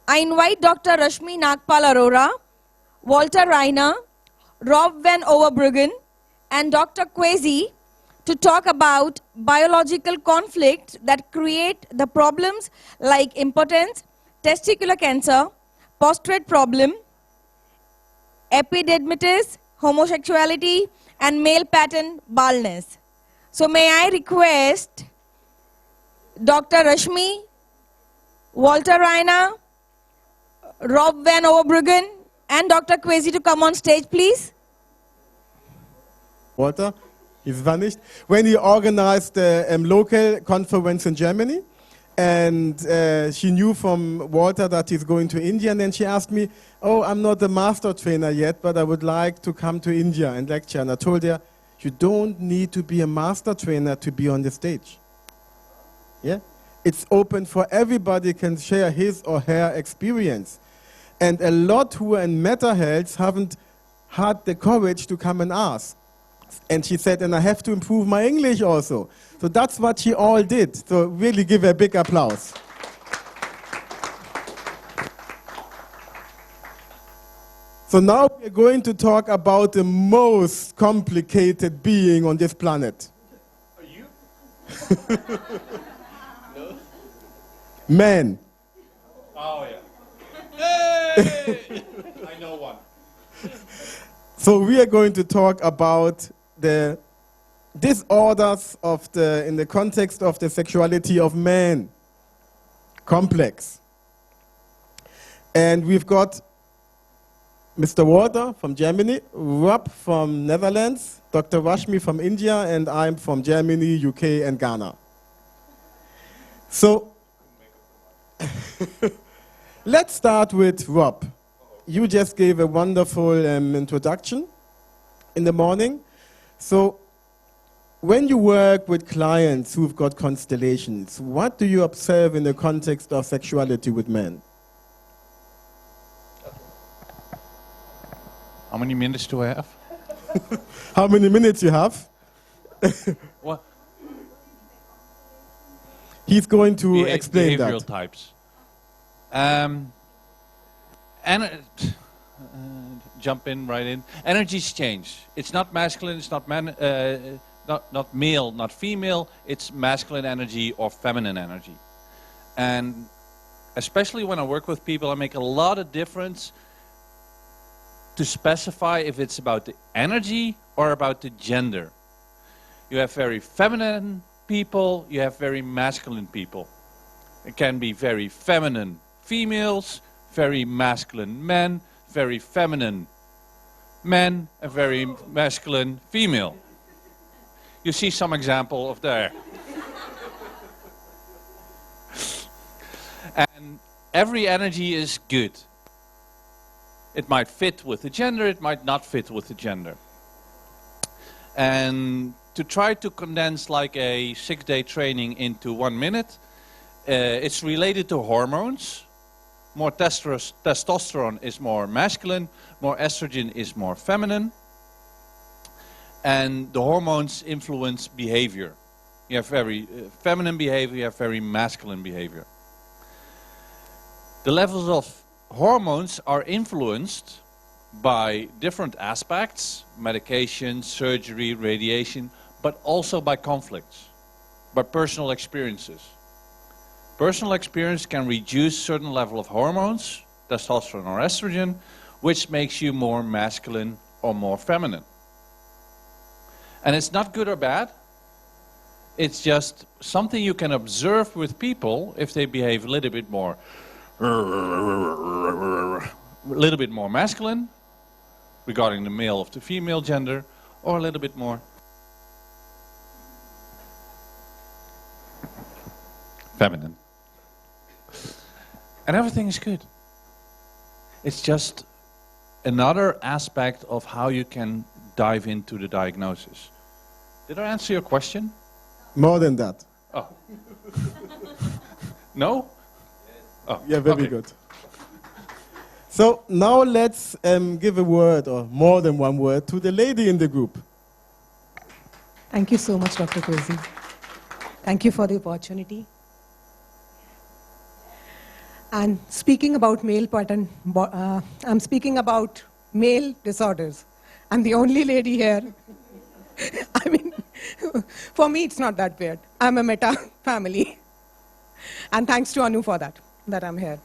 I invite Dr. Rashmi Nagpal Arora, Walter Reiner, Rob van Overbruggen, and Dr. Kwesi to talk about biological conflicts that create the problems like impotence, testicular cancer, prostate problem, epididymitis, homosexuality, and male pattern baldness. So may I request Dr. Rashmi, Walter Reiner, Rob van Overbruggen, and Dr. Kwesi to come on stage, please. Walter, he's vanished. When he organized a local conference in Germany, and she knew from Walter that he's going to India, and then she asked me, oh, I'm not a master trainer yet, but I would like to come to India and lecture. And I told her, you don't need to be a master trainer to be on the stage. Yeah? It's open for everybody can share his or her experience. And a lot who are in mental health haven't had the courage to come and ask. And she said, and I have to improve my English also. So that's what she all did. So really give her a big applause. So now we're going to talk about the most complicated being on this planet. Are you? No? Man. Oh, yeah. Hey! I know one. So we are going to talk about the disorders of in the context of the sexuality of men. Complex. And we've got Mr. Walter from Germany, Rob from Netherlands, Dr. Rashmi from India, and I'm from Germany, UK, and Ghana. So let's start with Rob. You just gave a wonderful introduction in the morning. So when you work with clients who've got constellations, what do you observe in the context of sexuality with men? How many minutes do I have? How many minutes you have? What? He's going to explain behavioral that. Types. Jump in, right in. Energies change. It's not masculine, it's not not male, not female. It's masculine energy or feminine energy. And especially when I work with people, I make a lot of difference to specify if it's about the energy or about the gender. You have very feminine people, you have very masculine people. It can be very feminine females, very masculine men, very feminine men, and very masculine female. You see some example of there. And every energy is good. It might fit with the gender, it might not fit with the gender. And to try to condense like a 6-day training into 1 minute, it's related to hormones. More testosterone is more masculine, more estrogen is more feminine. And the hormones influence behavior. You have very feminine behavior, you have very masculine behavior. The levels of hormones are influenced by different aspects, medication, surgery, radiation, but also by conflicts, by personal experiences. Personal experience can reduce certain level of hormones, testosterone or estrogen, which makes you more masculine or more feminine. And it's not good or bad. It's just something you can observe with people if they behave a little bit more masculine regarding the male of the female gender, or a little bit more feminine. And everything is good. It's just another aspect of how you can dive into the diagnosis. Did I answer your question? More than that. Oh. No? Oh, Yeah, very okay. good. So now let's give a word, or more than one word, to the lady in the group. Thank you so much, Dr. Kwesi. Thank you for the opportunity. And speaking about male pattern, I'm speaking about male disorders. I'm the only lady here. I mean, for me, it's not that weird. I'm a meta family. And thanks to Anu for that I'm here.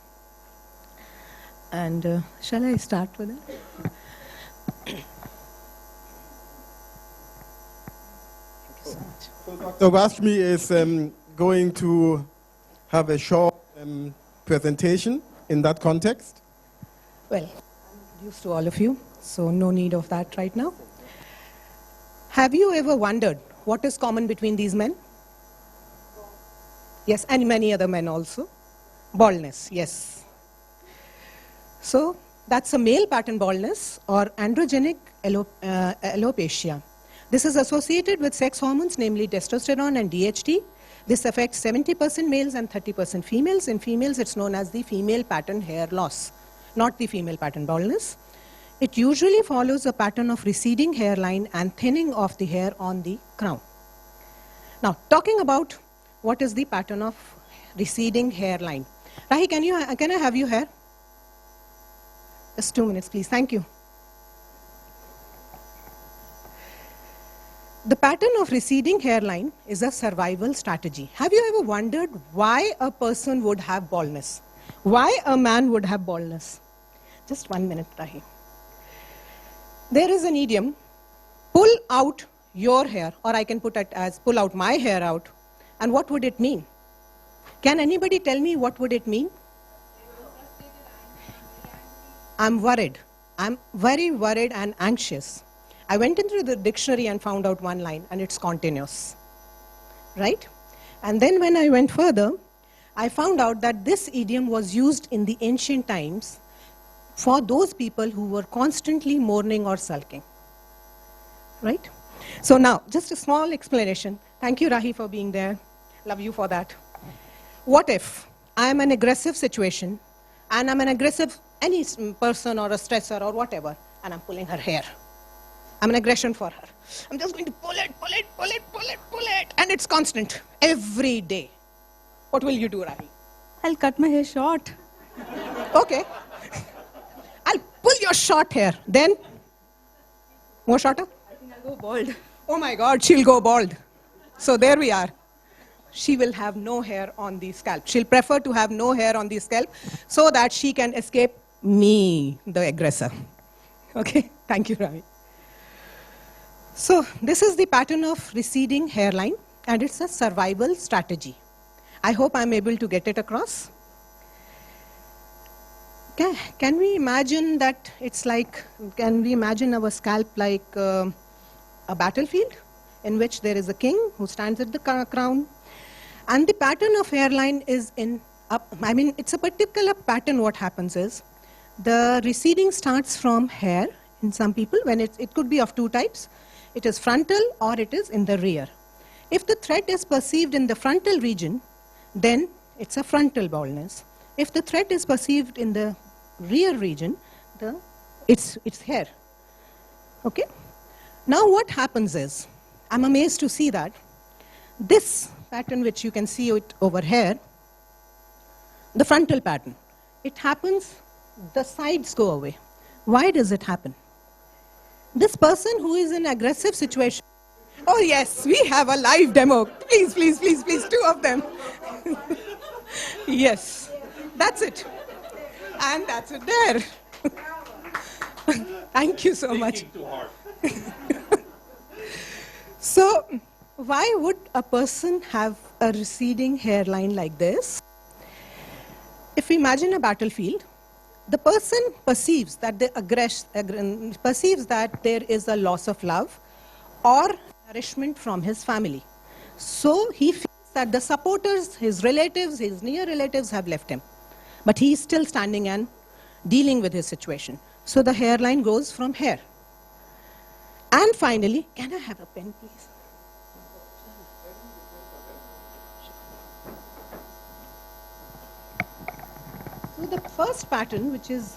And shall I start with it? Thank you so much. So Dr. Rashmi is going to have a short presentation in that context. Well, I'm used to all of you, so no need of that right now. Have you ever wondered what is common between these men? Yes, and many other men also. Baldness, yes. So that's a male pattern baldness or androgenic alopecia. This is associated with sex hormones, namely testosterone and DHT. This affects 70% males and 30% females. In females, it's known as the female pattern hair loss, not the female pattern baldness. It usually follows a pattern of receding hairline and thinning of the hair on the crown. Now, talking about what is the pattern of receding hairline. Rahi, can I have you here? Just 2 minutes, please. Thank you. The pattern of receding hairline is a survival strategy. Have you ever wondered why a person would have baldness? Why a man would have baldness? Just 1 minute, Rahi. There is an idiom, pull out your hair, or I can put it as pull out my hair out. And what would it mean? Can anybody tell me what would it mean? I'm worried. I'm very worried and anxious. I went into the dictionary and found out one line, and it's continuous, right? And then when I went further, I found out that this idiom was used in the ancient times for those people who were constantly mourning or sulking, right? So now, just a small explanation. Thank you, Rahi, for being there. Love you for that. What if I am an aggressive situation, and I'm an aggressive, any person or a stressor or whatever, and I'm pulling her hair? I'm an aggression for her. I'm just going to pull it, and it's constant, every day. What will you do, Rahi? I'll cut my hair short. Okay. I'll pull your short hair. Then? More shorter? I think I'll go bald. Oh my God, she'll go bald. So there we are. She will have no hair on the scalp. She'll prefer to have no hair on the scalp so that she can escape me, the aggressor. Okay, thank you, Ravi. So this is the pattern of receding hairline, and it's a survival strategy. I hope I'm able to get it across. Can we imagine that it's like, can we imagine our scalp like a battlefield in which there is a king who stands at the crown? And the pattern of hairline is it's a particular pattern. What happens is, the receding starts from hair in some people, when it could be of two types. It is frontal or it is in the rear. If the thread is perceived in the frontal region, then it's a frontal baldness. If the thread is perceived in the rear region, it's hair. Okay? Now what happens is, I'm amazed to see that this pattern, which you can see it over here, the frontal pattern, it happens, the sides go away. Why does it happen? This person who is in aggressive situation, oh yes, we have a live demo. Please, please, please, please, two of them. Yes, that's it. And that's it there. Thank you so much. So, why would a person have a receding hairline like this? If we imagine a battlefield, the person perceives that perceives that there is a loss of love or nourishment from his family. So he feels that the supporters, his relatives, his near relatives have left him. But he is still standing and dealing with his situation. So the hairline goes from here. And finally, can I have a pen, please? So the first pattern, which is,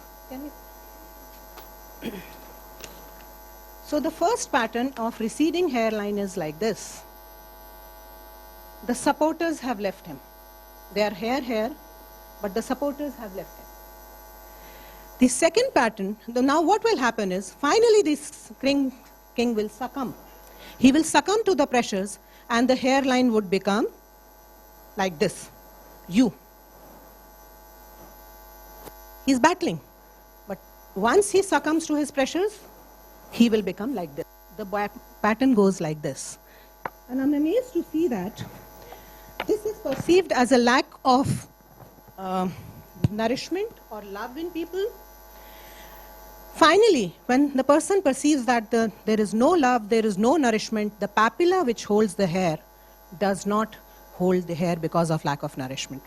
so the first pattern of receding hairline is like this. The supporters have left him. They are here, but the supporters have left him. The second pattern, now what will happen is, finally this king will succumb. He will succumb to the pressures and the hairline would become like this, U. He's battling, but once he succumbs to his pressures, he will become like this. The pattern goes like this. And I'm amazed to see that this is perceived as a lack of nourishment or love in people. Finally, when the person perceives that there is no love, there is no nourishment, the papilla which holds the hair does not hold the hair because of lack of nourishment.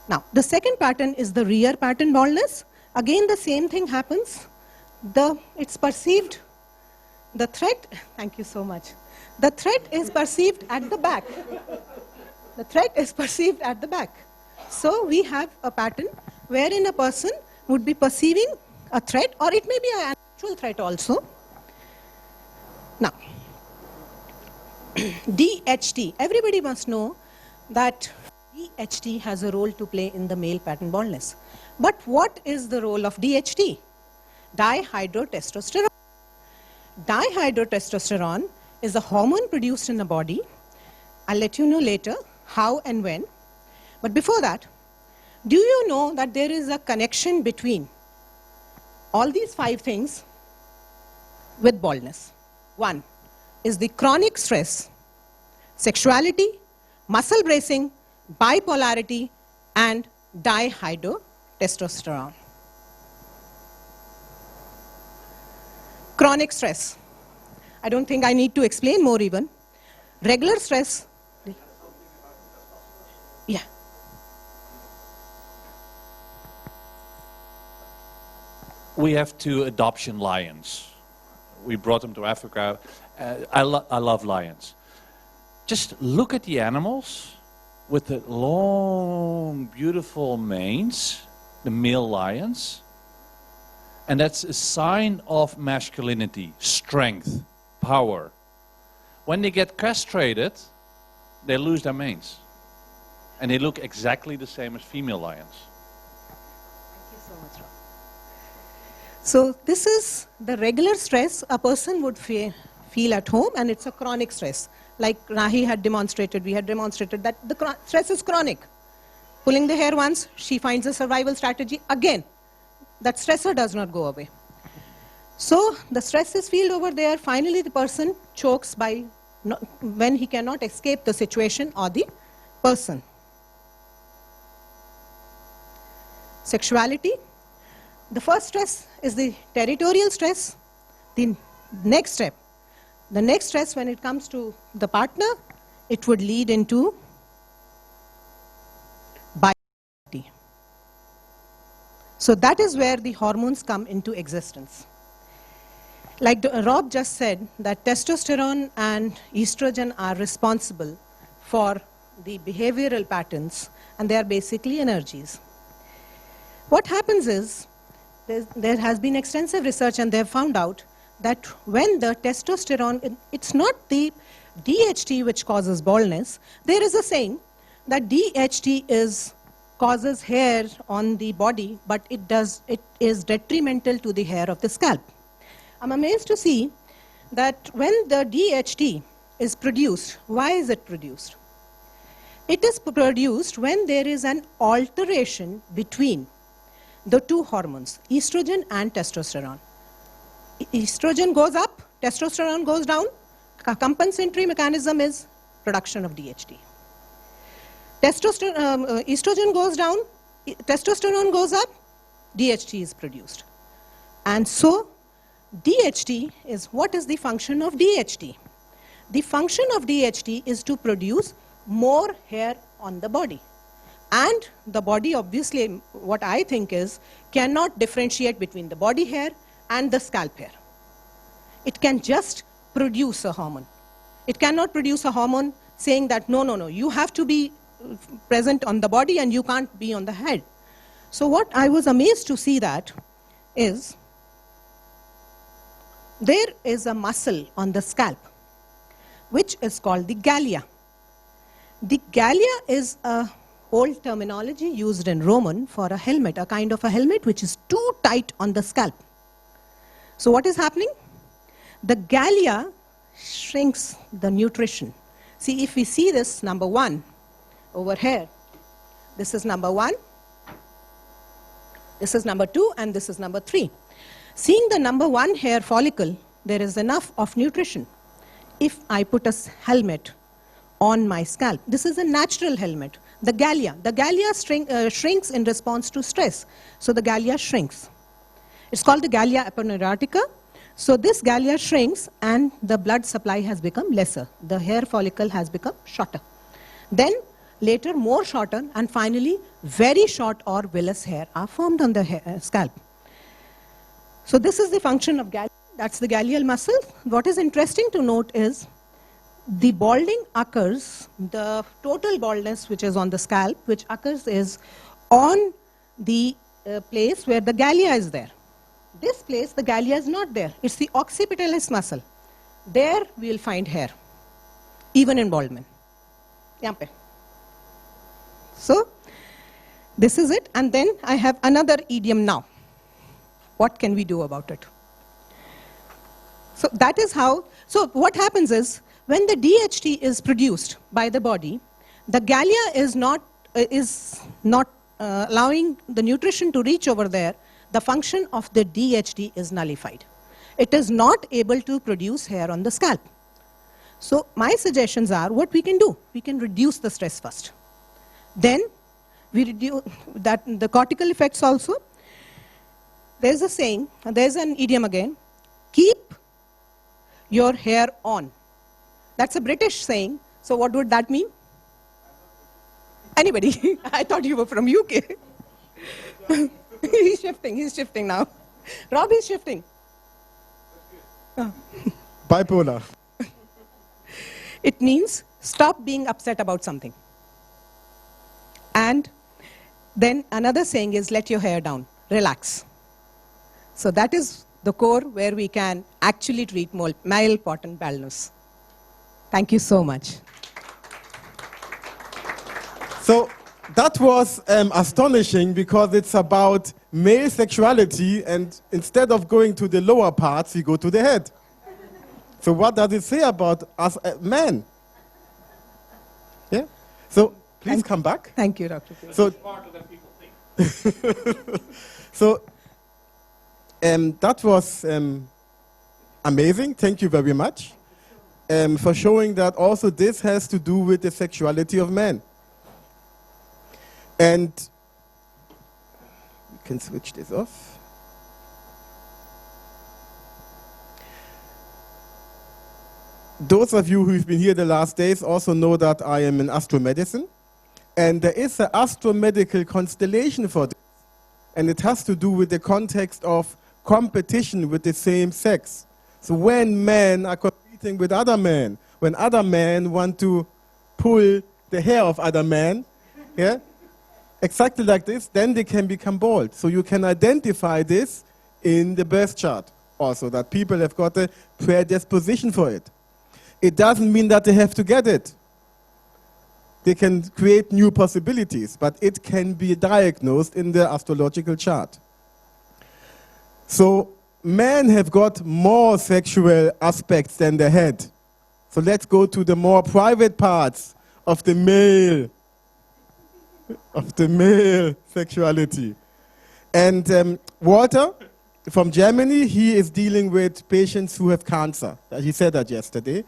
Now, the second pattern is the rear pattern baldness. Again, the same thing happens. It's perceived, the threat, thank you so much. The threat is perceived at the back. The threat is perceived at the back. So we have a pattern wherein a person would be perceiving a threat, or it may be an actual threat also. Now, DHT. Everybody must know that DHT has a role to play in the male pattern baldness. But what is the role of DHT? Dihydrotestosterone. Dihydrotestosterone is a hormone produced in the body. I'll let you know later how and when. But before that, do you know that there is a connection between all these 5 things with baldness? 1 is the chronic stress, sexuality, muscle bracing, bipolarity, and dihydrotestosterone. Chronic stress. I don't think I need to explain more even. Regular stress. Yeah. We have 2 adoption lions. We brought them to Africa. I love lions. Just look at the animals with the long, beautiful manes, the male lions. And that's a sign of masculinity, strength, power. When they get castrated, they lose their manes. And they look exactly the same as female lions. Thank you so much, Rob. So this is the regular stress a person would feel at home, and it's a chronic stress. Like Rahi had demonstrated, we had demonstrated that the stress is chronic. Pulling the hair once, she finds a survival strategy again. That stressor does not go away. So the stress is felt over there. Finally, the person chokes when he cannot escape the situation or the person. Sexuality. The first stress is the territorial stress. The next stress when it comes to the partner, it would lead into bipolarity. So that is where the hormones come into existence. Like Rob just said, that testosterone and estrogen are responsible for the behavioral patterns, and they are basically energies. What happens is, there has been extensive research and they have found out that when the testosterone, it's not the DHT which causes baldness. There is a saying that DHT causes hair on the body, but it is detrimental to the hair of the scalp. I'm amazed to see that when the DHT is produced, why is it produced? It is produced when there is an alteration between the 2 hormones, estrogen and testosterone. Estrogen goes up, testosterone goes down. A compensatory mechanism is production of DHT. Estrogen goes down, testosterone goes up, DHT is produced. And so, DHT is, what is the function of DHT? The function of DHT is to produce more hair on the body. And the body, obviously, what I think is, cannot differentiate between the body hair and the scalp hair. It can just produce a hormone. It cannot produce a hormone saying that, no, you have to be present on the body and you can't be on the head. So what I was amazed to see that is, there is a muscle on the scalp, which is called the gallia. The gallia is a old terminology used in Roman for a helmet, a kind of a helmet which is too tight on the scalp. So what is happening? The gallia shrinks the nutrition. See, if we see this number 1 over here, this is number 1, this is number 2, and this is number 3. Seeing the number 1 hair follicle, there is enough of nutrition. If I put a helmet on my scalp, this is a natural helmet. The gallia shrinks in response to stress. So the gallia shrinks. It's called the gallia aponeurotica. So this gallia shrinks and the blood supply has become lesser. The hair follicle has become shorter. Then later more shorter, and finally very short or villous hair are formed on the scalp. So this is the function of gallia. That's the gallial muscle. What is interesting to note is the balding occurs, the total baldness which is on the scalp, which occurs is on the place where the gallia is there. This place, the gallia is not there. It's the occipitalis muscle. There we will find hair, even in bald men. So this is it. And then I have another idiom now. What can we do about it? So that is how, so what happens is, when the DHT is produced by the body, the gallia is not allowing the nutrition to reach over there. The function of the DHT is nullified. It is not able to produce hair on the scalp. So my suggestions are what we can do. We can reduce the stress first. Then we reduce the cortical effects also. There's a saying, there's an idiom again, keep your hair on. That's a British saying. So what would that mean? Anybody? I thought you were from UK. He's shifting now. Rob is shifting. Bipolar. It means stop being upset about something. And then another saying is let your hair down, relax. So that is the core where we can actually treat male pattern baldness. Thank you so much. So that was astonishing because it's about male sexuality, and instead of going to the lower parts, we go to the head. So what does it say about us men? Yeah? So please come back. Thank you, Dr. P. So, so that was amazing. Thank you very much for showing that also this has to do with the sexuality of men. And we can switch this off. Those of you who've been here the last days also know that I am in astromedicine. And there is an astromedical constellation for this. And it has to do with the context of competition with the same sex. So when men are competing with other men, when other men want to pull the hair of other men, yeah, exactly like this, then they can become bald. So you can identify this in the birth chart also, that people have got a predisposition for it. It doesn't mean that they have to get it. They can create new possibilities, but it can be diagnosed in the astrological chart. So men have got more sexual aspects than the head. So let's go to the more private parts of the male sexuality. And Walter from Germany, he is dealing with patients who have cancer. He said that yesterday.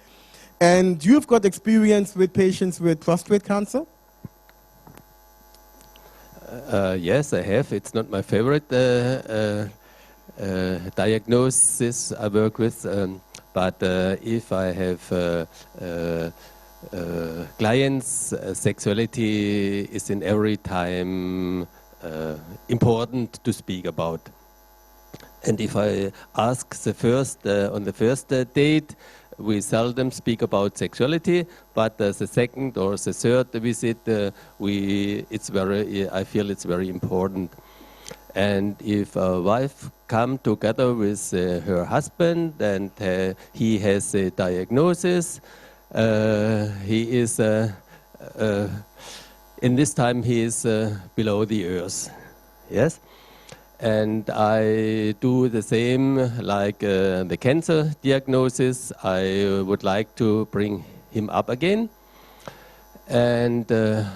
And you've got experience with patients with prostate cancer? Yes, I have. It's not my favorite diagnosis I work with, but if I have clients, sexuality is in every time important to speak about. And if I ask on the first date, we seldom speak about sexuality, but the second or the third visit, I feel it's very important. And if a wife come together with her husband and he has a diagnosis, he is in this time he is below the earth. Yes? And I do the same like the cancer diagnosis. I would like to bring him up again. And the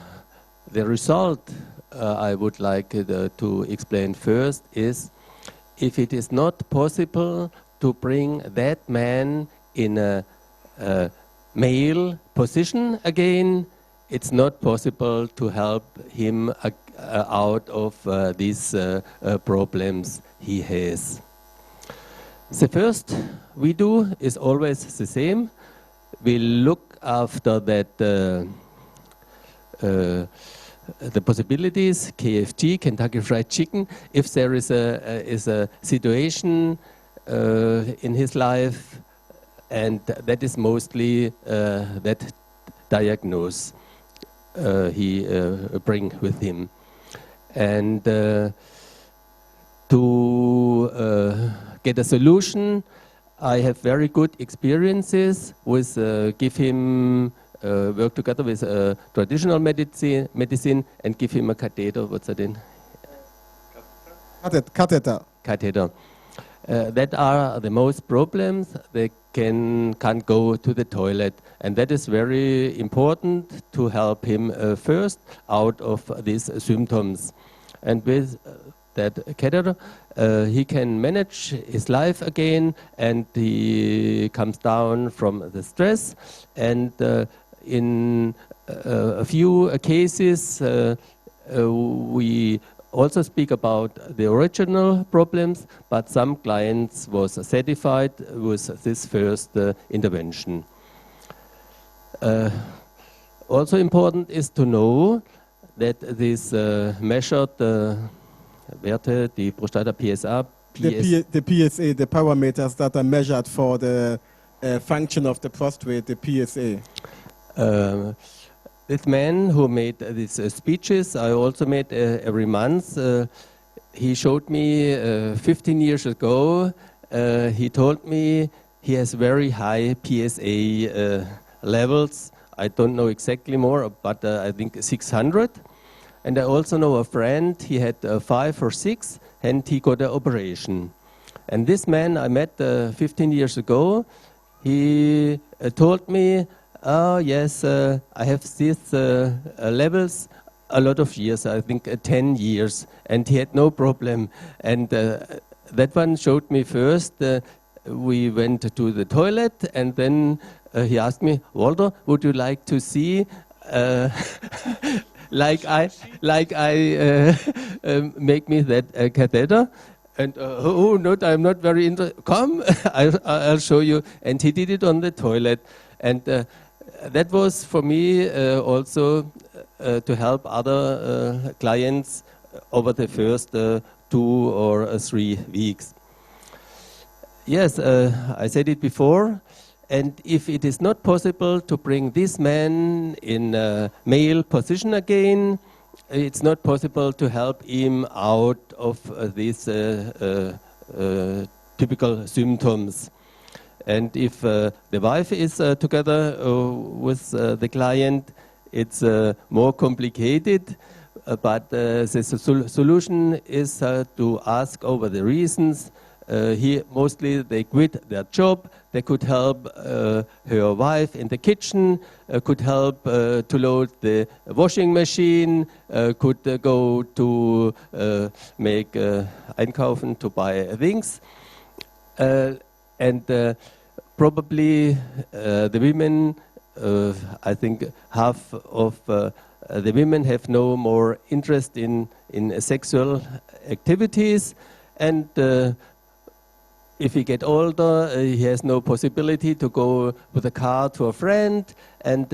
result I would like to explain first is if it is not possible to bring that man in a male position again, it's not possible to help him out of these problems he has. The first we do is always the same. We look after that the possibilities, KFC, Kentucky Fried Chicken, if there is a situation in his life, and that is mostly that diagnose he bring with him. And to get a solution, I have very good experiences with give him work together with traditional medicine and give him a catheter. What's that in? Catheter. Catheter. That are the most problems. They can't go to the toilet, and that is very important to help him first out of these symptoms. And with that catheter, he can manage his life again, and he comes down from the stress. And in a few cases, we also speak about the original problems, but some clients was satisfied with this first intervention. Also important is to know that this measured Werte, die Prostata PSA, The PSA, the parameters that are measured for the function of the prostate, the PSA. This man who made these speeches, I also made every month. He showed me 15 years ago, he told me he has very high PSA levels. I don't know exactly more, but I think 600. And I also know a friend, he had 5 or 6, and he got an operation. And this man I met 15 years ago, he told me, oh yes, I have these levels a lot of years, I think 10 years, and he had no problem. And that one showed me first, we went to the toilet, and then he asked me, Walter, would you like to see like I make me that catheter? And oh no, I'm not very interested. Come, I'll show you. And he did it on the toilet, and that was for me also to help other clients over the first 2 or 3 weeks. Yes, I said it before. And if it is not possible to bring this man in a male position again, it's not possible to help him out of these typical symptoms. And if the wife is together with the client, it's more complicated. But the solution is to ask over the reasons. Mostly they quit their job. They could help her wife in the kitchen, could help to load the washing machine, could go to make einkaufen, to buy things. And probably the women, I think half of the women have no more interest in sexual activities. And if he get older, he has no possibility to go with a car to a friend, and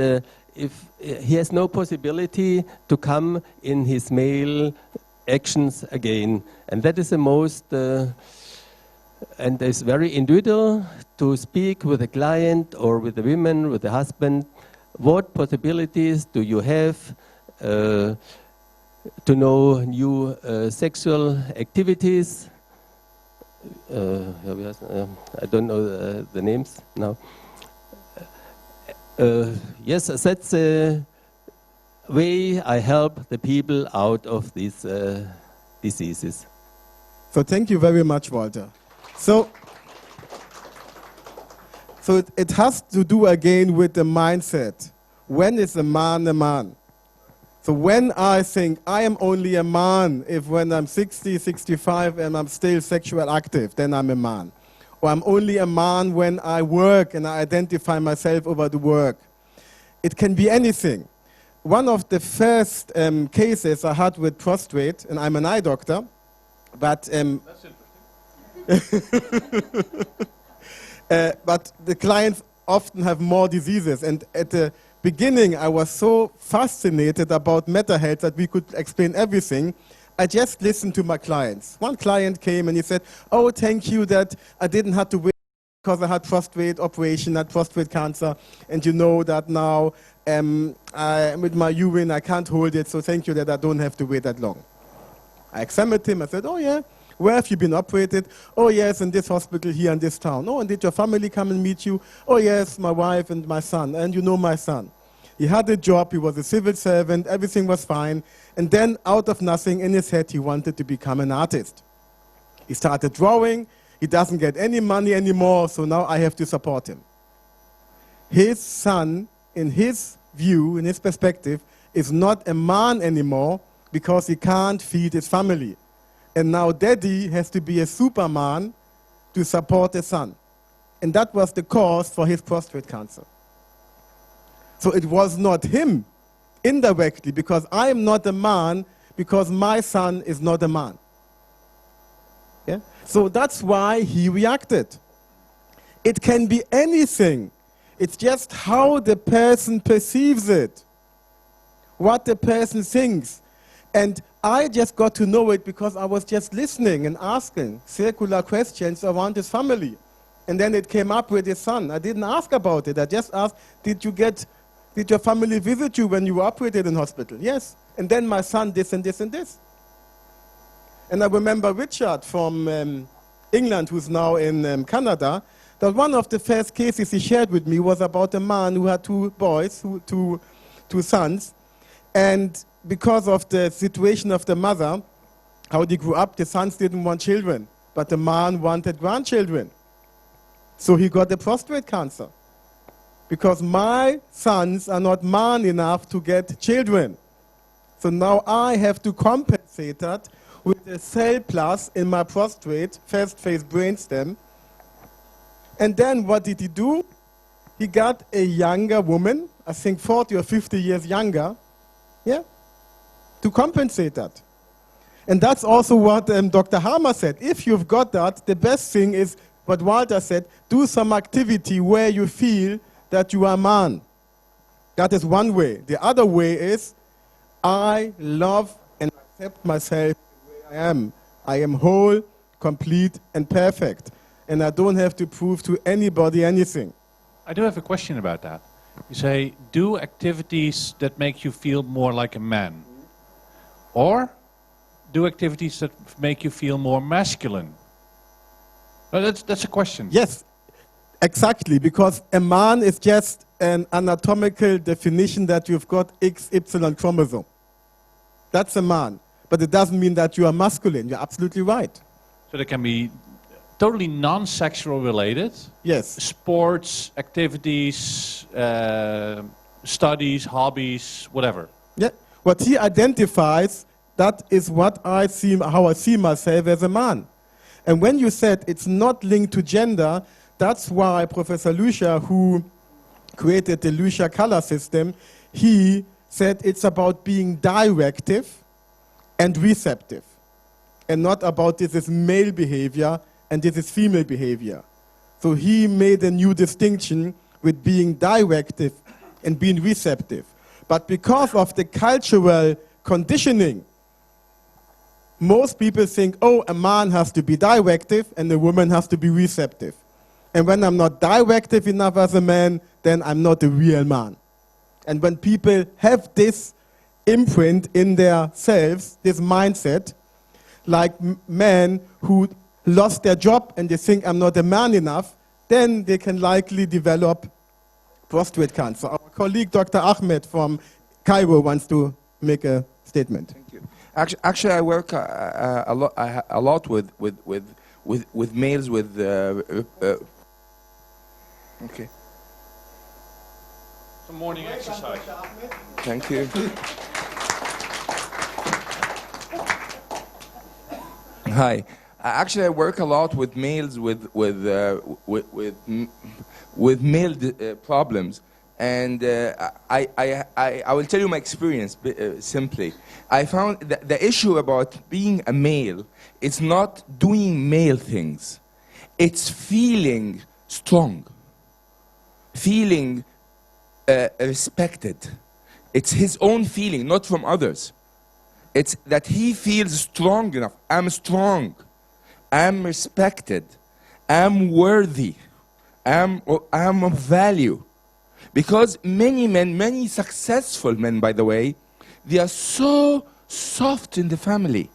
if he has no possibility to come in his male actions again. And that is the most, and it's very individual to speak with a client or with the women, with the husband. What possibilities do you have to know new sexual activities? I don't know the names now. Yes, that's way I help the people out of these diseases. So thank you very much, Walter. So it has to do again with the mindset. When is a man a man? So when I think I am only a man if when I'm 60, 65 and I'm still sexual active, then I'm a man. Or I'm only a man when I work and I identify myself over the work. It can be anything. One of the first cases I had with prostrate, and I'm an eye doctor, but That's interesting. but the clients often have more diseases. And at the beginning, I was so fascinated about mental health that we could explain everything. I just listened to my clients. One client came and he said, "Oh, thank you that I didn't have to wait because I had prostate operation, I had prostate cancer, and you know that now with my urine I can't hold it, so thank you that I don't have to wait that long." I examined him. I said, "Oh yeah, where have you been operated?" "Oh yes, in this hospital here in this town." "Oh, and did your family come and meet you?" "Oh yes, my wife and my son." "And you know my son?" He had a job, he was a civil servant, everything was fine. And then out of nothing in his head, he wanted to become an artist. He started drawing, he doesn't get any money anymore, so now I have to support him. His son, in his view, in his perspective, is not a man anymore because he can't feed his family. And now daddy has to be a superman to support his son. And that was the cause for his prostate cancer. So it was not him, indirectly, because I am not a man, because my son is not a man. Yeah? So that's why he reacted. It can be anything. It's just how the person perceives it, what the person thinks. And I just got to know it because I was just listening and asking circular questions around his family. And then it came up with his son. I didn't ask about it. I just asked, did your family visit you when you were operated in hospital?" "Yes." "And then my son this and this and this." And I remember Richard from England, who's now in Canada, that one of the first cases he shared with me was about a man who had two boys, two sons. And because of the situation of the mother, how they grew up, the sons didn't want children, but the man wanted grandchildren. So he got the prostate cancer. Because my sons are not man enough to get children. So now I have to compensate that with a cell plus in my prostate, first phase brainstem. And then what did he do? He got a younger woman, I think 40 or 50 years younger, yeah, to compensate that. And that's also what Dr. Harmer said. If you've got that, the best thing is what Walter said, do some activity where you feel that you are a man. That is one way. The other way is, I love and accept myself the way I am. I am whole, complete, and perfect. And I don't have to prove to anybody anything. I do have a question about that. You say, do activities that make you feel more like a man. Or do activities that make you feel more masculine. No, that's a question. Yes, exactly, because a man is just an anatomical definition that you've got XY chromosome. That's a man. But it doesn't mean that you are masculine. You're absolutely right. So they can be totally non-sexual related. Yes. Sports, activities, studies, hobbies, whatever. Yeah. What he identifies, that is what I see, how I see myself as a man. And when you said it's not linked to gender, that's why Professor Lucia, who created the Lucia color system, he said it's about being directive and receptive, and not about this is male behavior and this is female behavior. So he made a new distinction with being directive and being receptive. But because of the cultural conditioning, most people think, oh, a man has to be directive and a woman has to be receptive. And when I'm not directive enough as a man, then I'm not a real man. And when people have this imprint in their selves, this mindset, like men who lost their job and they think I'm not a man enough, then they can likely develop prostate cancer. Our colleague Dr. Ahmed from Cairo wants to make a statement. Thank you. Actually, I work a lot with males with. Okay. Some morning exercise. Thank you. Hi. Actually, I work a lot with males with male problems, and I will tell you my experience simply. I found that the issue about being a male is not doing male things; it's feeling strong, feeling respected. It's his own feeling, not from others. It's that he feels strong enough. I'm strong. I'm respected. I'm worthy. I'm of value. Because many men, many successful men, by the way, they are so soft in the family.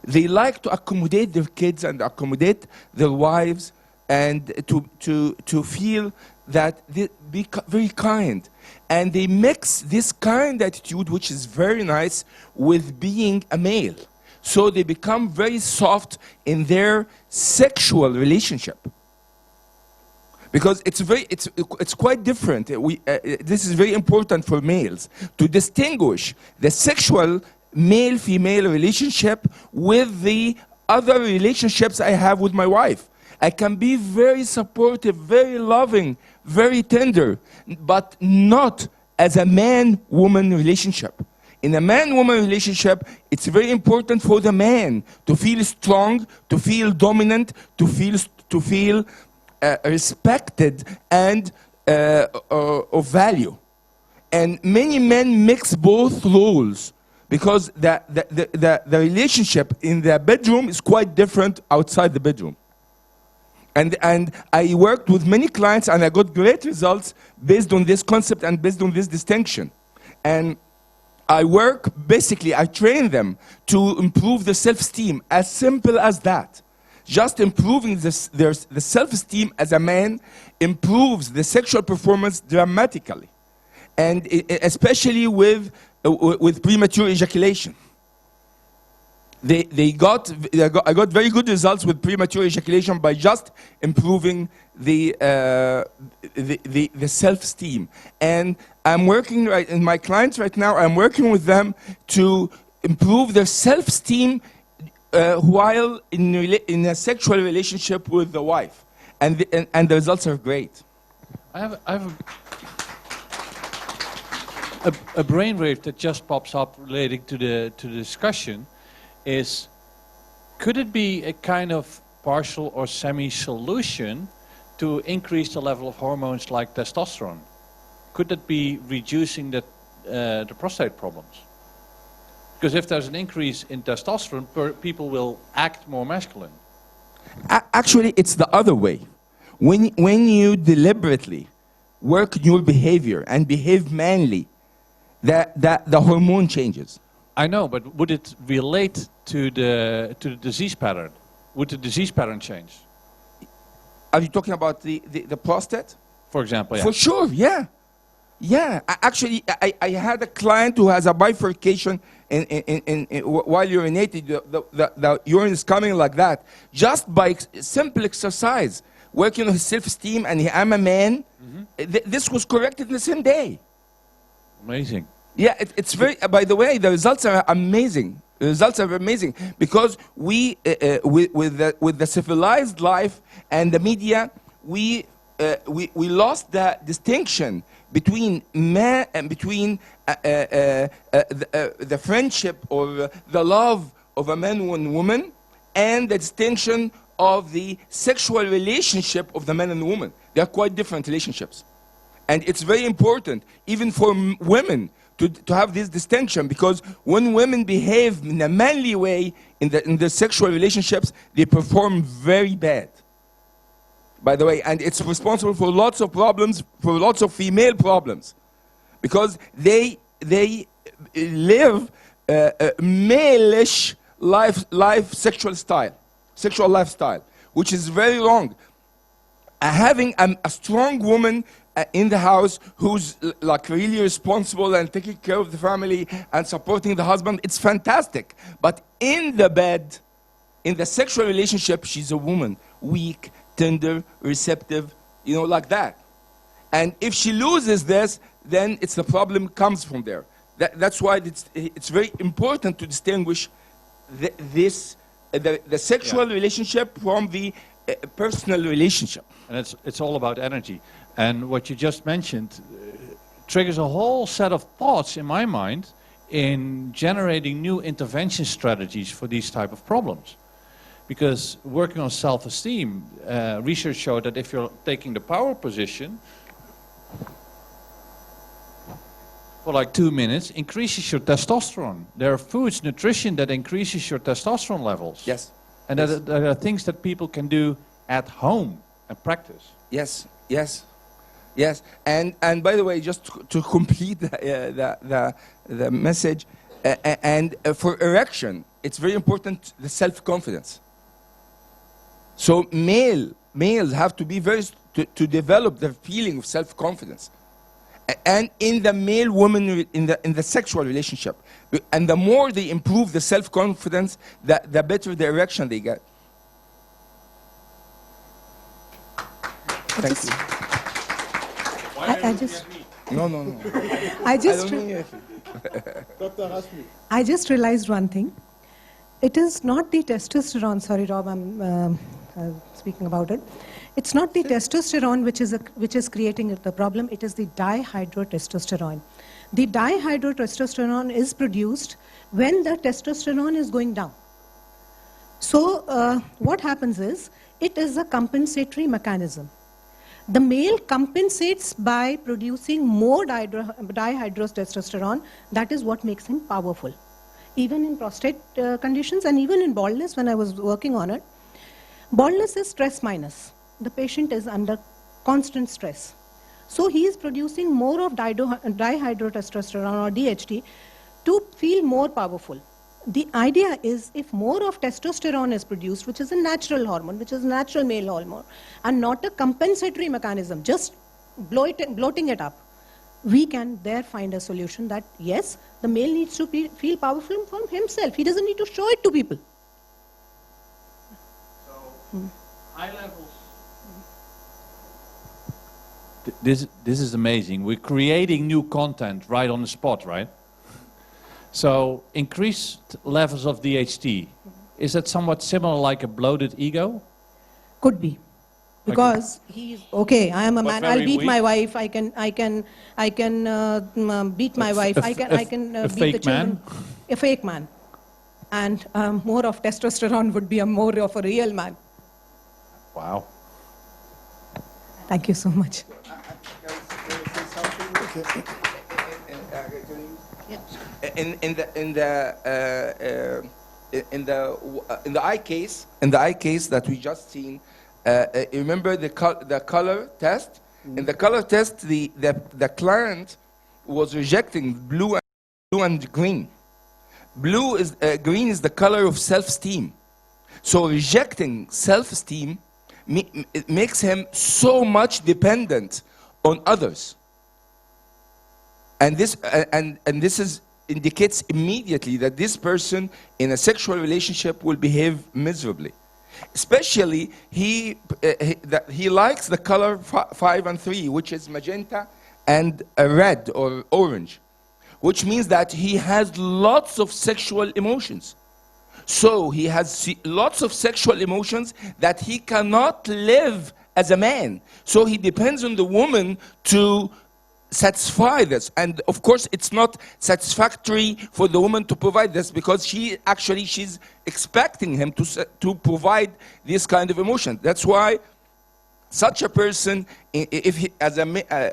They like to accommodate their kids and accommodate their wives and to feel that they be very kind. And they mix this kind attitude, which is very nice, with being a male. So they become very soft in their sexual relationship. Because it's quite different. This is very important for males to distinguish the sexual male-female relationship with the other relationships I have with my wife. I can be very supportive, very loving, very tender, but not as a man-woman relationship. In a man-woman relationship, it's very important for the man to feel strong, to feel dominant, to feel respected and of value. And many men mix both roles because the relationship in the bedroom is quite different outside the bedroom. And I worked with many clients and I got great results based on this concept and based on this distinction. And I train them to improve their self-esteem, as simple as that. Just improving the self-esteem as a man improves the sexual performance dramatically, and especially with premature ejaculation. I got very good results with premature ejaculation by just improving the self-esteem. And I'm working in my clients right now. I'm working with them to improve their self-esteem while in a sexual relationship with the wife, and the results are great. I have a brainwave that just pops up relating to the discussion. Is could it be a kind of partial or semi-solution to increase the level of hormones like testosterone? Could that be reducing the prostate problems? Because if there's an increase in testosterone, people will act more masculine. Actually, it's the other way. When you deliberately work your behavior and behave manly, the hormone changes. I know, but would it relate to the disease pattern? Would the disease pattern change? Are you talking about the prostate? For example, yeah. For sure, yeah. Yeah, actually, I had a client who has a bifurcation while urinating. The urine is coming like that. Just by simple exercise, working on his self-esteem, and I'm a man, this was corrected in the same day. Amazing. Yeah, it's very. By the way, the results are amazing. The results are amazing because with the civilized life and the media, we lost the distinction between man and between the friendship or the love of a man and woman, and the distinction of the sexual relationship of the man and the woman. They are quite different relationships, and it's very important even for women to have this distinction, because when women behave in a manly way in the sexual relationships, they perform very bad. By the way, and it's responsible for lots of problems, for lots of female problems, because they live a male-ish sexual lifestyle, which is very wrong. Having a strong woman in the house who's like really responsible and taking care of the family and supporting the husband. It's fantastic. But in the bed, in the sexual relationship, she's a woman, weak, tender, receptive, you know, like that. And if she loses this, then it's the problem comes from there. That's why it's very important to distinguish the sexual relationship from the personal relationship. And it's all about energy. And what you just mentioned triggers a whole set of thoughts in my mind in generating new intervention strategies for these type of problems. Because working on self-esteem, research showed that if you're taking the power position for like 2 minutes, increases your testosterone. There are foods, nutrition that increases your testosterone levels. Yes. And Yes. there are things that people can do at home and practice. Yes, yes, yes. And by the way, just to complete the message, and for erection, it's very important the self-confidence. So males have to be to develop the feeling of self-confidence, and in the male-woman in the sexual relationship, and the more they improve the self-confidence, the better the erection they get. Thank you. I just, No. I just, don't mean I just realized one thing. It is not the testosterone. Sorry, Rob, I'm speaking about it. It's not the testosterone which is creating the problem. It is the dihydrotestosterone. The dihydrotestosterone is produced when the testosterone is going down. So what happens is, it is a compensatory mechanism. The male compensates by producing more dihydrotestosterone. That is what makes him powerful. Even in prostate conditions and even in baldness, when I was working on it, baldness is stress minus. The patient is under constant stress. So he is producing more of dihydrotestosterone or DHT to feel more powerful. The idea is, if more of testosterone is produced, which is a natural hormone, which is a natural male hormone, and not a compensatory mechanism, just bloating it up, we can there find a solution that, yes, the male needs to feel powerful from himself. He doesn't need to show it to people. So, high levels. This is amazing. We're creating new content right on the spot, right? So increased levels of DHT, is that somewhat similar like a bloated ego? Could be, because he's okay. I am a But man. I'll very beat weak. my wife. I can beat my wife. I can a beat the fake children. man? A fake man, and more of testosterone would be more of a real man. Wow. Thank you so much. In the eye case that we just seen, remember the color test? In the color test, the client was rejecting blue and green. Green is the color of self-esteem. So rejecting self-esteem it makes him so much dependent on others. And this indicates immediately that this person in a sexual relationship will behave miserably. Especially he likes the color 5 and 3, which is magenta and red or orange, which means that he has lots of sexual emotions. So he has lots of sexual emotions that he cannot live as a man. So he depends on the woman to satisfy this. And of course, it's not satisfactory for the woman to provide this, because she's expecting him to provide this kind of emotion. That's why such a person,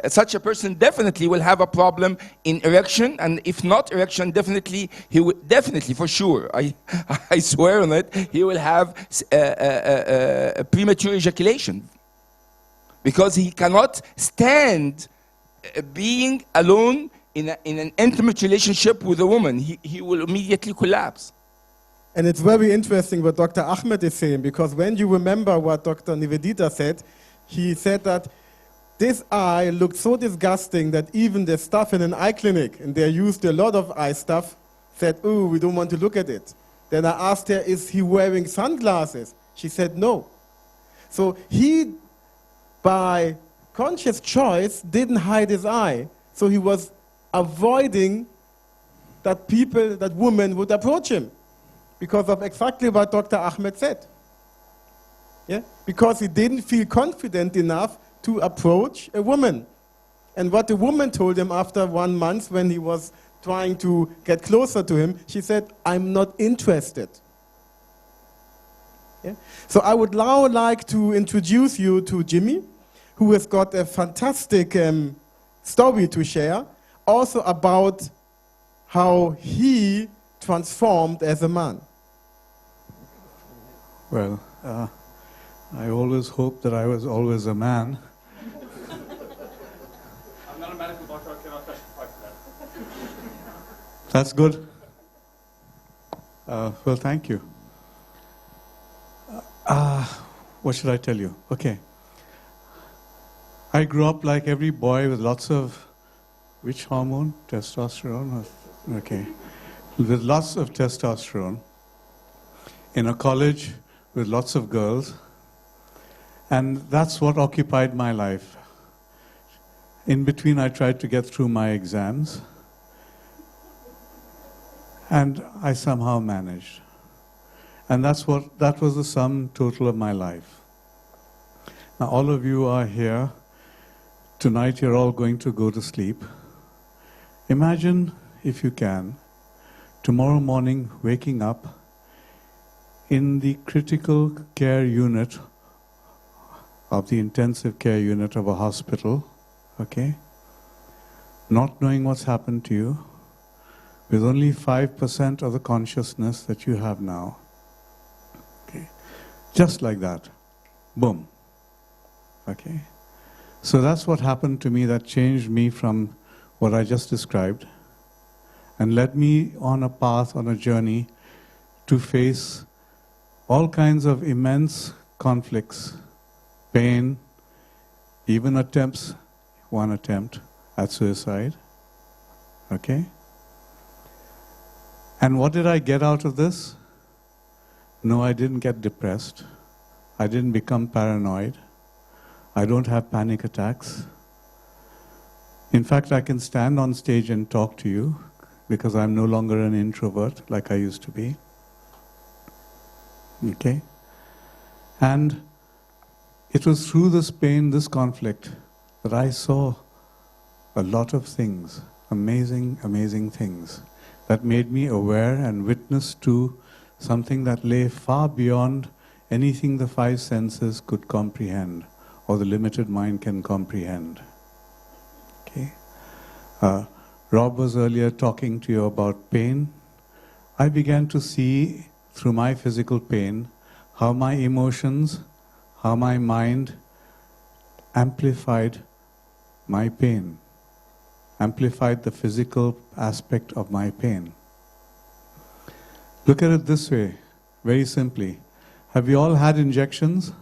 such a person definitely will have a problem in erection, and if not erection, definitely for sure, I swear on it, he will have premature ejaculation, because he cannot stand being alone in an intimate relationship with a woman. He will immediately collapse. And it's very interesting what Dr. Ahmed is saying, because when you remember what Dr. Nivedita said, he said that this eye looked so disgusting that even the staff in an eye clinic, and they used a lot of eye stuff, said, "Oh, we don't want to look at it." Then I asked her, "Is he wearing sunglasses?" She said, "No." So he, by conscious choice, didn't hide his eye. So he was avoiding that people, that women would approach him because of exactly what Dr. Ahmed said. Yeah? Because he didn't feel confident enough to approach a woman. And what the woman told him after 1 month when he was trying to get closer to him, she said, "I'm not interested." Yeah? So I would now like to introduce you to Jimmy, who has got a fantastic story to share, also about how he transformed as a man. Well, I always hoped that I was always a man. I'm not a medical doctor, I cannot testify to that. That's good. Well, thank you. What should I tell you? Okay. I grew up like every boy with lots of, which hormone? Testosterone? Okay. With lots of testosterone. In a college with lots of girls. And that's what occupied my life. In between, I tried to get through my exams. And I somehow managed. And that was the sum total of my life. Now, all of you are here. Tonight, you're all going to go to sleep. Imagine, if you can, tomorrow morning waking up in the critical care unit of the intensive care unit of a hospital, okay? Not knowing what's happened to you, with only 5% of the consciousness that you have now. Okay? Just like that. Boom. Okay? So that's what happened to me that changed me from what I just described and led me on a path, on a journey to face all kinds of immense conflicts, pain, even attempts, one attempt at suicide. Okay? And what did I get out of this? No, I didn't get depressed. I didn't become paranoid. I don't have panic attacks. In fact, I can stand on stage and talk to you because I'm no longer an introvert like I used to be. Okay? And it was through this pain, this conflict, that I saw a lot of things, amazing, amazing things, that made me aware and witness to something that lay far beyond anything the five senses could comprehend or the limited mind can comprehend. Okay? Rob was earlier talking to you about pain. I began to see through my physical pain how my emotions, how my mind amplified my pain, amplified the physical aspect of my pain. Look at it this way, very simply. Have you all had injections?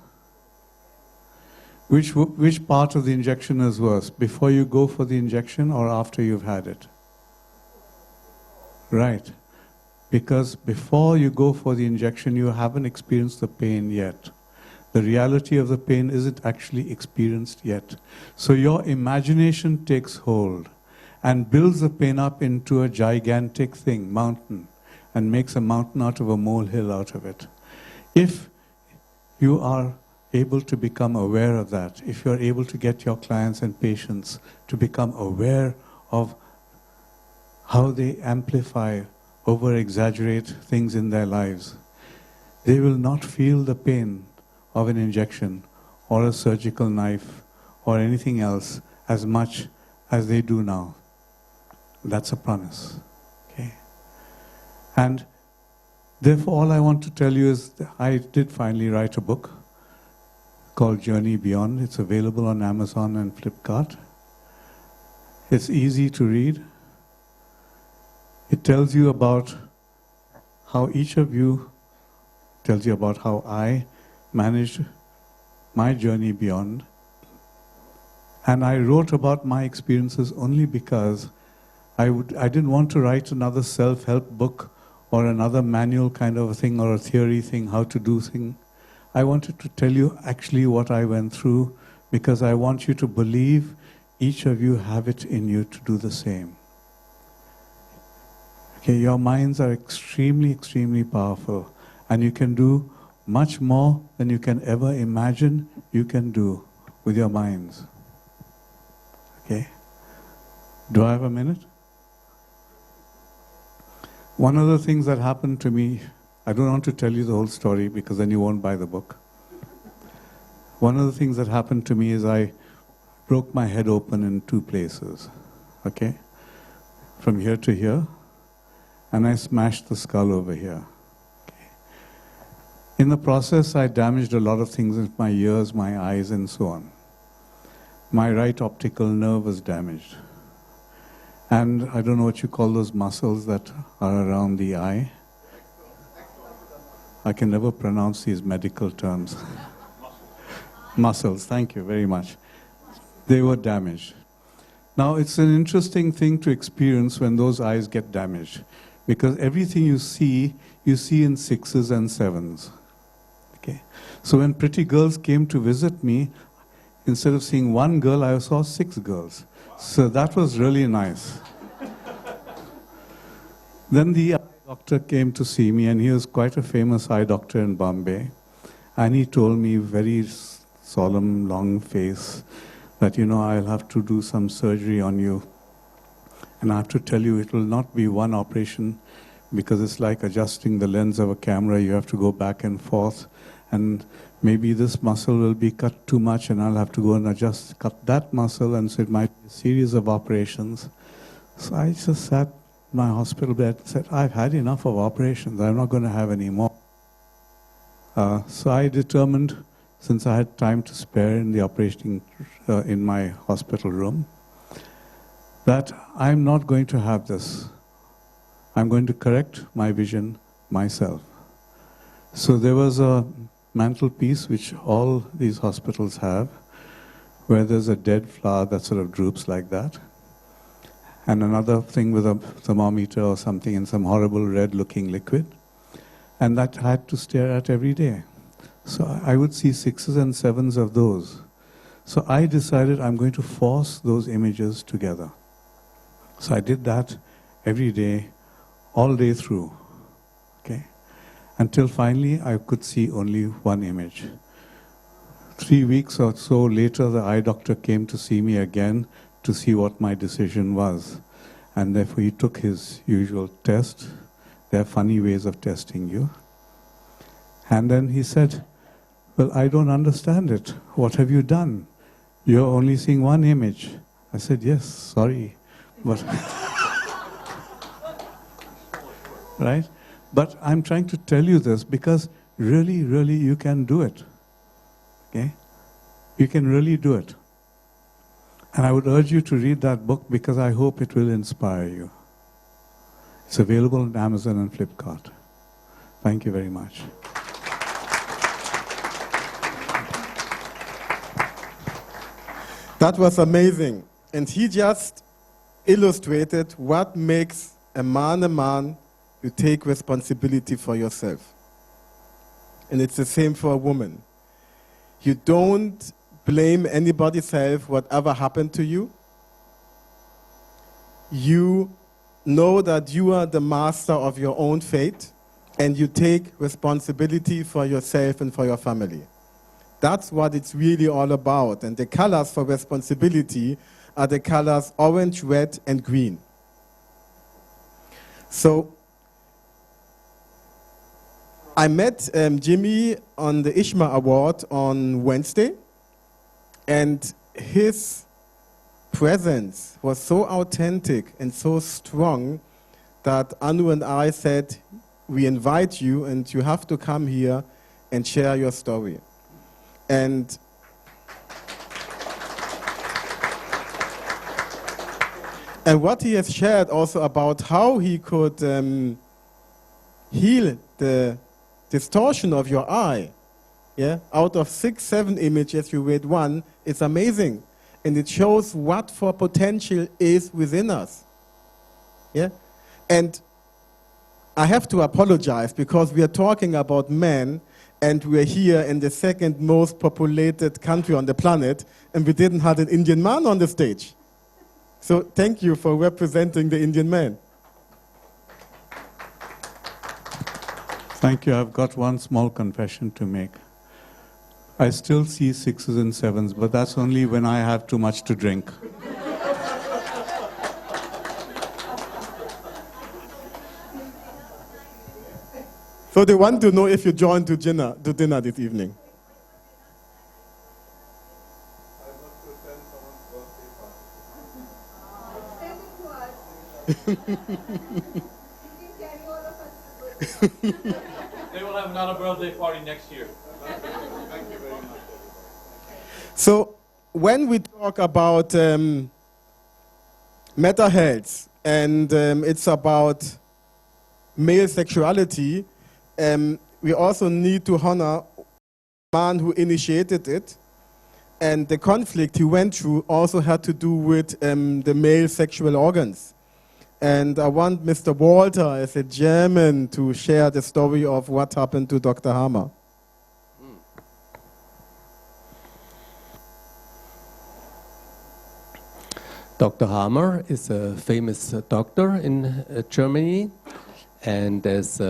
Which part of the injection is worse, before you go for the injection or after you've had it? Right. Because before you go for the injection, you haven't experienced the pain yet. The reality of the pain isn't actually experienced yet. So your imagination takes hold and builds the pain up into a gigantic thing, mountain, and makes a mountain out of a molehill out of it. If you are able to become aware of that, if you're able to get your clients and patients to become aware of how they amplify, over-exaggerate things in their lives, they will not feel the pain of an injection or a surgical knife or anything else as much as they do now. That's a promise. Okay? And therefore, all I want to tell you is that I did finally write a book called Journey Beyond. It's available on Amazon and Flipkart. It's easy to read. It tells you about how each of you, tells you about how I managed my journey beyond. And I wrote about my experiences only because I didn't want to write another self-help book or another manual kind of a thing or a theory thing, how to do thing. I wanted to tell you actually what I went through because I want you to believe each of you have it in you to do the same. Okay, your minds are extremely, extremely powerful, and you can do much more than you can ever imagine you can do with your minds. Okay? Do I have a minute? One of the things that happened to me, I don't want to tell you the whole story because then you won't buy the book. One of the things that happened to me is I broke my head open in 2 places. Okay? From here to here. And I smashed the skull over here. Okay. In the process, I damaged a lot of things in my ears, my eyes, and so on. My right optical nerve was damaged. And I don't know what you call those muscles that are around the eye. I can never pronounce these medical terms. Muscles, thank you very much. They were damaged. Now, it's an interesting thing to experience when those eyes get damaged. Because everything you see in 6s and 7s. Okay. So when pretty girls came to visit me, instead of seeing 1 girl, I saw 6 girls. So that was really nice. Then the eye doctor came to see me, and he was quite a famous eye doctor in Bombay. And he told me, very solemn, long face, that, I'll have to do some surgery on you. And I have to tell you, it will not be one operation because it's like adjusting the lens of a camera. You have to go back and forth. And maybe this muscle will be cut too much and I'll have to go and cut that muscle. And so it might be a series of operations. So I just sat in my hospital bed and said, I've had enough of operations. I'm not going to have any more. So I determined, since I had time to spare in the operating, in my hospital room, that I'm not going to have this. I'm going to correct my vision myself. So there was a mantelpiece which all these hospitals have, where there's a dead flower that sort of droops like that, and another thing with a thermometer or something in some horrible red-looking liquid, and that I had to stare at every day. So I would see 6s and 7s of those. So I decided I'm going to force those images together. So I did that every day, all day through, okay? Until finally I could see only one image. 3 weeks or so later, the eye doctor came to see me again to see what my decision was. And therefore he took his usual test. There are funny ways of testing you. And then he said, well, I don't understand it. What have you done? You're only seeing one image. I said, yes, sorry. But right? But I'm trying to tell you this because really, really you can do it. Okay? You can really do it. And I would urge you to read that book because I hope it will inspire you. It's available on Amazon and Flipkart. Thank you very much. That was amazing. And he just illustrated what makes a man. You take responsibility for yourself. And it's the same for a woman. You don't blame anybody's else, whatever happened to you. You know that you are the master of your own fate, and you take responsibility for yourself and for your family. That's what it's really all about. And the colors for responsibility are the colors orange, red, and green. So I met Jimmy on the Ishma Award on Wednesday, and his presence was so authentic and so strong that Anu and I said, we invite you and you have to come here and share your story. And what he has shared also about how he could heal the distortion of your eye, yeah, out of 6, 7 images you read one, it's amazing. and it shows what for potential is within us. Yeah? And I have to apologize because we are talking about men, and we're here in the second most populated country on the planet, and we didn't have an Indian man on the stage. So thank you for representing the Indian man. Thank you. I've got one small confession to make. I still see 6s and 7s, but that's only when I have too much to drink. So they want to know if you joined to dinner this evening. They will have another birthday party next year. So when we talk about mental health and it's about male sexuality, we also need to honor the man who initiated it, and the conflict he went through also had to do with the male sexual organs. And I want Mr. Walter, as a German, to share the story of what happened to Dr. Hammer. Dr. Hammer is a famous doctor in Germany, and as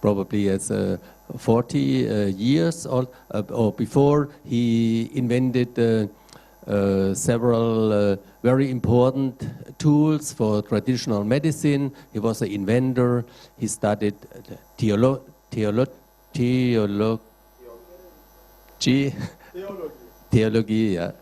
probably as 40 years old, or before, he invented several very important tools for traditional medicine. He was an inventor. He studied theology, yeah.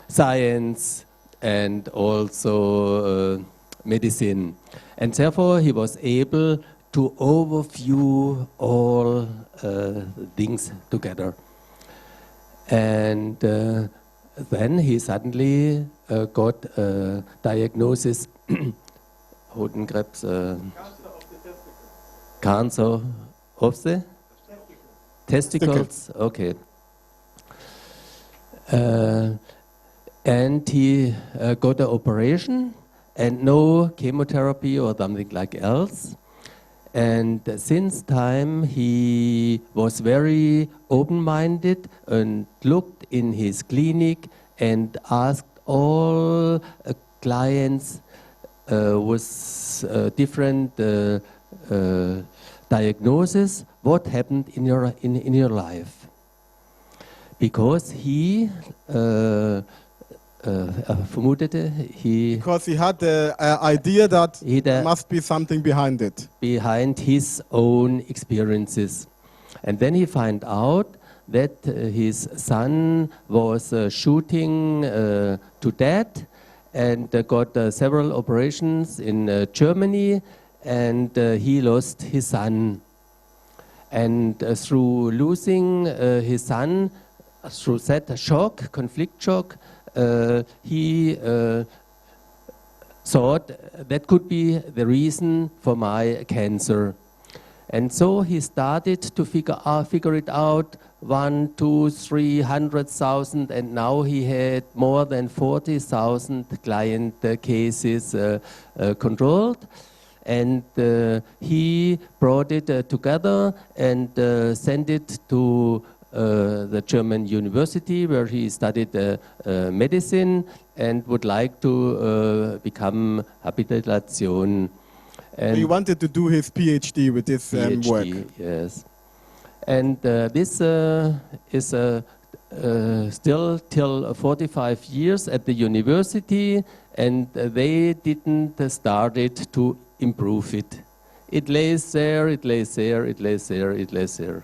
Science, and also medicine. And therefore he was able to overview all things together. And then he suddenly got a diagnosis, Hodenkrebs, cancer of the testicles. Okay. And he got an operation and no chemotherapy or something like else. And since time he was very open-minded and looked in his clinic and asked all clients with different diagnosis, what happened in your life? Because he because he had the idea that there must be something behind it. Behind his own experiences. And then he found out that his son was shooting to death and got several operations in Germany, and he lost his son. And through losing his son, through that shock, conflict shock, he thought that could be the reason for my cancer. And so he started to figure it out, 1, 2, 300,000, and now he had more than 40,000 client cases controlled. And he brought it together and sent it to the German university, where he studied medicine and would like to become Habilitation. And he wanted to do his PhD with this work. Yes. And this is still till 45 years at the university, and they didn't start it to improve it. It lays there, it lays there, it lays there, it lays there.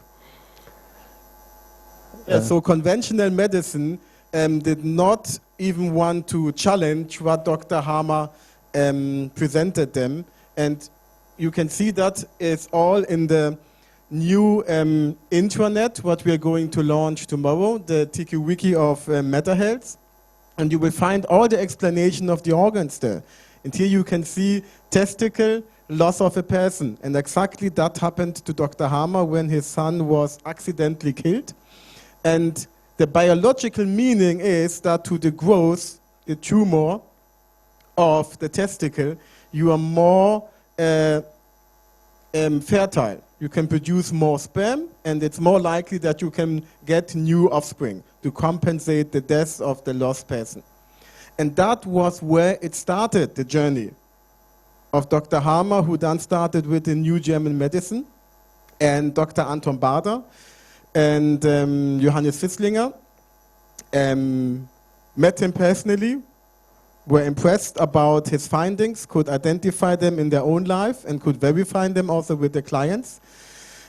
Yeah, so conventional medicine did not even want to challenge what Dr. Hammer presented them. And you can see that it's all in the new intranet, what we are going to launch tomorrow, the TQ Wiki of Meta Health. And you will find all the explanation of the organs there. And here you can see testicle, loss of a person. And exactly that happened to Dr. Hammer when his son was accidentally killed. And The biological meaning is that to the growth, the tumor of the testicle, you are more fertile. You can produce more sperm, and it's more likely that you can get new offspring to compensate the death of the lost person. And that was where it started, the journey of Dr. Harmer, who then started with the new German medicine, and Dr. Anton Bader, and Johannes Fisslinger. Met him personally, were impressed about his findings, could identify them in their own life, and could verify them also with the clients.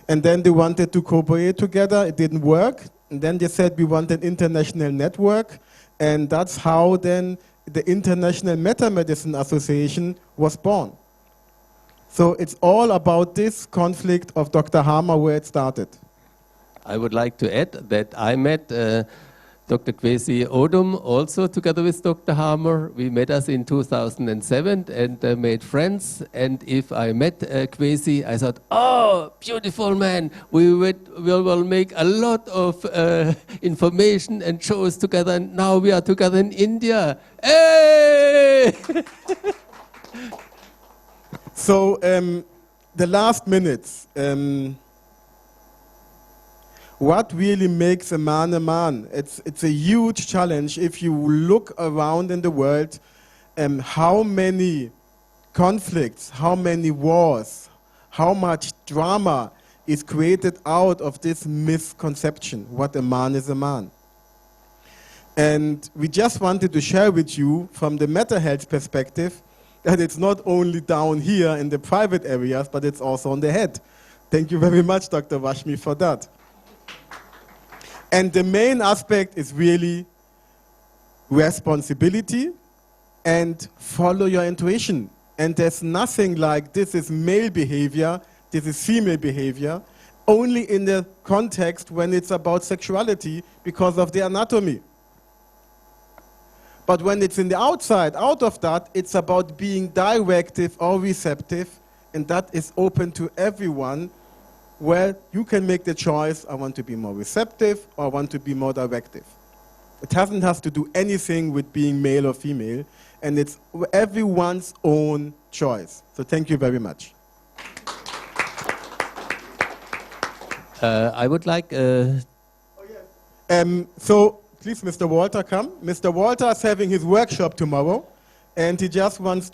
And then they wanted to cooperate together. It didn't work. And then they said we want an international network. And that's how then the International Meta-Medicine Association was born. So it's all about this conflict of Dr. Harmer where it started. I would like to add that I met Dr. Kwesi Odum also together with Dr. Harmer. We met us in 2007 and made friends. And if I met Kwesi, I thought, oh, beautiful man. We will make a lot of information and shows together. And now we are together in India. Hey! So the last minutes. What really makes a man a man? It's a huge challenge if you look around in the world, how many conflicts, how many wars, how much drama is created out of this misconception, what a man is a man. And we just wanted to share with you from the mental health perspective that it's not only down here in the private areas, but it's also on the head. Thank you very much, Dr. Vashmi, for that. And the main aspect is really responsibility and follow your intuition. And there's nothing like this is male behavior, this is female behavior, only in the context when it's about sexuality because of the anatomy. But when it's in the outside, out of that, it's about being directive or receptive, and that is open to everyone, where you can make the choice, I want to be more receptive or I want to be more directive. It doesn't have to do anything with being male or female, and it's everyone's own choice. So thank you very much. I would like... So please, Mr. Walter, come. Mr. Walter is having his workshop tomorrow, and he just wants